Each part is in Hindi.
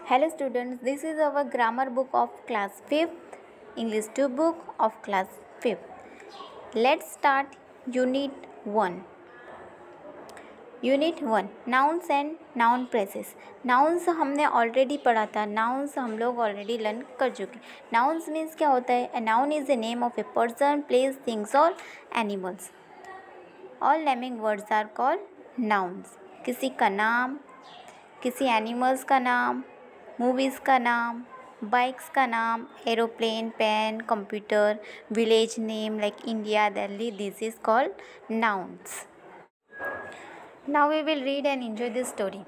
Hello students, this is our grammar book of class 5th, English 2 book of class 5th. Let's start Unit 1. Unit 1 Nouns and Noun Phrases. Nouns हमने ऑलरेडी पढ़ा था. Nouns हम लोग ऑलरेडी लर्न कर चुके. Nouns मीन्स क्या होता है? A noun is the name of a person, place, things or animals. All naming words are called nouns. किसी का नाम, किसी एनिमल्स का नाम, मूवीज़ का नाम, बाइक्स का नाम, aeroplane, pen, computer, village name like India, Delhi, this is called nouns. Now we will read and enjoy this story.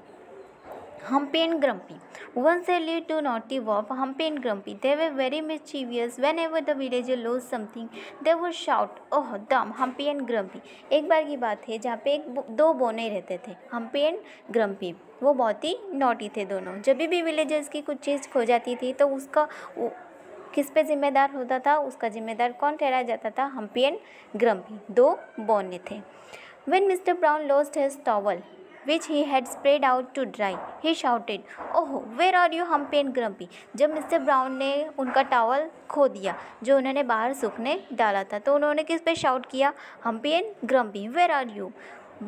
Humpy and Grumpy. Once there lived two naughty dwarfs, Humpy and Grumpy. They were very mischievous. Whenever the villager lost something, they would shout, "Oh, dumb Humpy and Grumpy." एक बार की बात है जहाँ पे दो बोने रहते थे, हम्पी एंड ग्रम्पी. वो बहुत ही नॉटी थे दोनों. जब भी विलेजर्स की कुछ चीज़ खो जाती थी तो उसका किस पे जिम्मेदार होता था? उसका जिम्मेदार कौन ठहराया जाता था? हम्पी एंड ग्रम्पी, दो बोने थे. When Mr. Brown lost his towel, which he had spread out to dry, he shouted, "Oh, where are you, Humpy and Grumpy?" जब मिस्टर ब्राउन ने उनका टॉवल खो दिया जो उन्होंने बाहर सूखने डाला था तो उन्होंने किस पे शाउट किया? Humpy and Grumpy, where are you?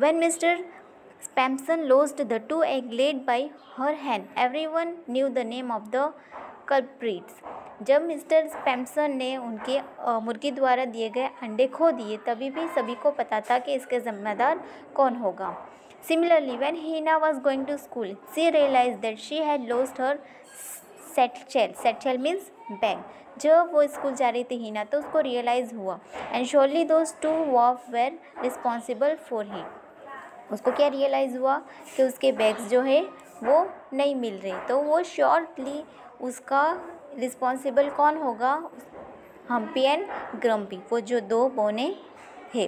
When Mr. Spamson lost the two eggs laid by her hen, everyone knew the name of the culprits. जब मिस्टर स्पैमसन ने उनके मुर्गी द्वारा दिए गए अंडे खो दिए तभी भी सभी को पता था कि इसके जिम्मेदार कौन होगा. Similarly, when Hina was going to school, she realized that she had lost her satchel. Satchel means bag. जब वो स्कूल जा रही थी हीना तो उसको रियलाइज़ हुआ. And surely those two dwarfs were responsible for it. उसको क्या रियलाइज़ हुआ कि उसके बैग्स जो है वो नहीं मिल रहे. तो वो शॉर्टली उसका रिस्पॉन्सिबल कौन होगा? हम्पी एंड ग्रम्पी, वो जो दो बोने थे.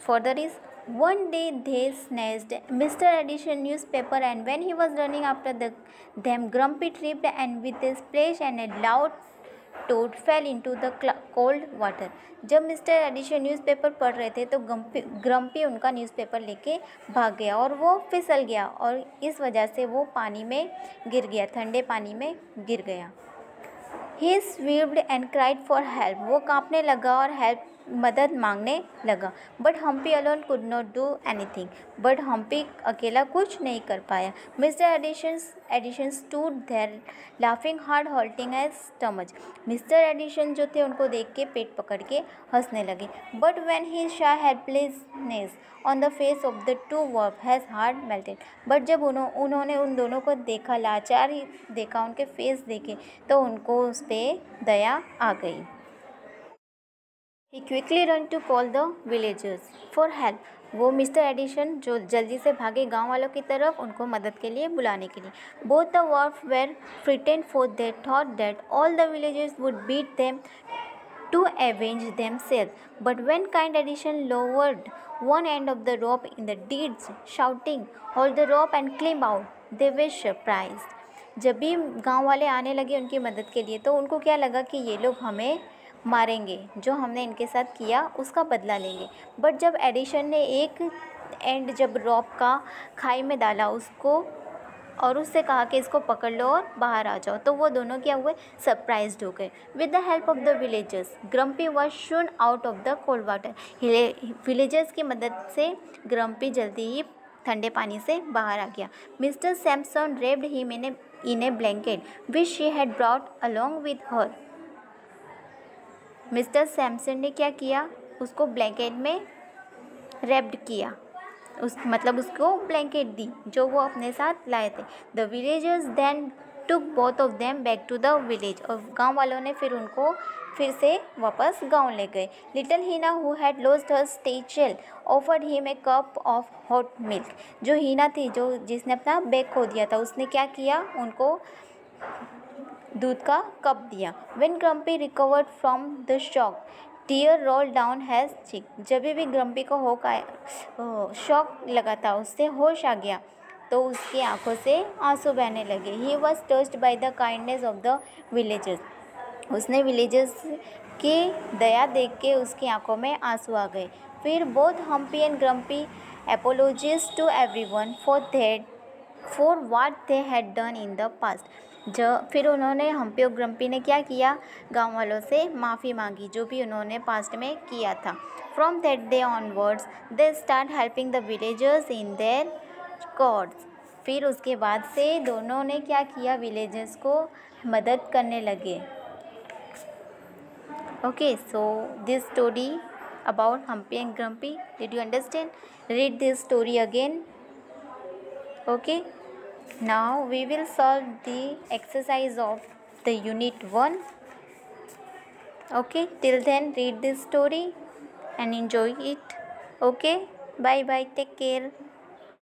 Further is one day they snatched Mr. Edison newspaper and when he was running after them, Grumpy tripped and with a splash and a loud toad fell into the cold water. जब मिस्टर एडिशन न्यूज़पेपर पढ़ रहे थे तो ग्रम्पी उनका न्यूज़पेपर लेके भाग गया और वो फिसल गया और इस वजह से वो पानी में गिर गया, ठंडे पानी में गिर गया. He swiveled and cried for help. वो कांपने लगा और हेल्प मदद मांगने लगा. But Humpy alone could not do anything. But Humpy अकेला कुछ नहीं कर पाया. Mister Edison stood there laughing hard holding his stomach. Mister Edison जो थे उनको देख के पेट पकड़ के हंसने लगे. But when he Shaw helplessness on the face of the two dwarf has heart melted. But जब उन्होंने उन दोनों को देखा, लाचार ही देखा, उनके फेस देखे तो उनको उस पर दया आ गई. He quickly ran to call the villagers for help. वो मिस्टर एडिशन जो जल्दी से भागे गांव वालों की तरफ उनको मदद के लिए बुलाने के लिए. Both the dwarfs were frightened for they thought that all the villagers would beat them to avenge themselves. But when kind Edition lowered one end of the rope in the deeds, shouting, "Hold the rope and climb out," they were surprised. जब भी गांव वाले आने लगे उनकी मदद के लिए तो उनको क्या लगा कि ये लोग हमें मारेंगे, जो हमने इनके साथ किया उसका बदला लेंगे. बट जब एडिशन ने एक एंड जब रॉप का खाई में डाला उसको और उससे कहा कि इसको पकड़ लो और बाहर आ जाओ तो वो दोनों क्या हुए? सरप्राइज्ड हो गए. With the help of the villagers Grumpy was soon out of the cold water. Villagers की मदद से ग्रम्पी जल्दी ही ठंडे पानी से बाहर आ गया. Mister Samson raped him in A blanket which she had brought along with her. Mister Samson ने क्या किया? उसको ब्लैंकेट में रैप्ड किया, मतलब उसको ब्लैंकेट दी जो वो अपने साथ लाए थे. The villagers then took both of them back to the village. और गांव वालों ने फिर उनको फिर से वापस गांव ले गए. Little Heena who had lost her satchel offered him a cup of hot milk. जो हीना थी जो जिसने अपना बैग खो दिया था उसने क्या किया? उनको दूध का कप दिया. When Grumpy recovered from the shock, tear rolled down his cheek. जब भी ग्रम्पी को शॉक लगा था, उससे होश आ गया तो उसकी आंखों से आंसू बहने लगे. He was touched by the kindness of the villagers. उसने विलेजर्स की दया देख के उसकी आंखों में आंसू आ गए. फिर both Humpy and Grumpy apologized to everyone for their for watt they had done in the past. फिर उन्होंने हम्पी और ग्रम्पी ने क्या किया, गांव वालों से माफ़ी मांगी जो भी उन्होंने पास्ट में किया था। From that day onwards they start helping the villagers in their chores. फिर उसके बाद से दोनों ने क्या किया, विलेजर्स को मदद करने लगे। Okay, so this story about Humpy and Grumpy. Did you understand? Read this story again. Okay. Now we will solve the exercise of the unit 1. Okay. Till then, read this story and enjoy it. Okay. Bye bye. Take care.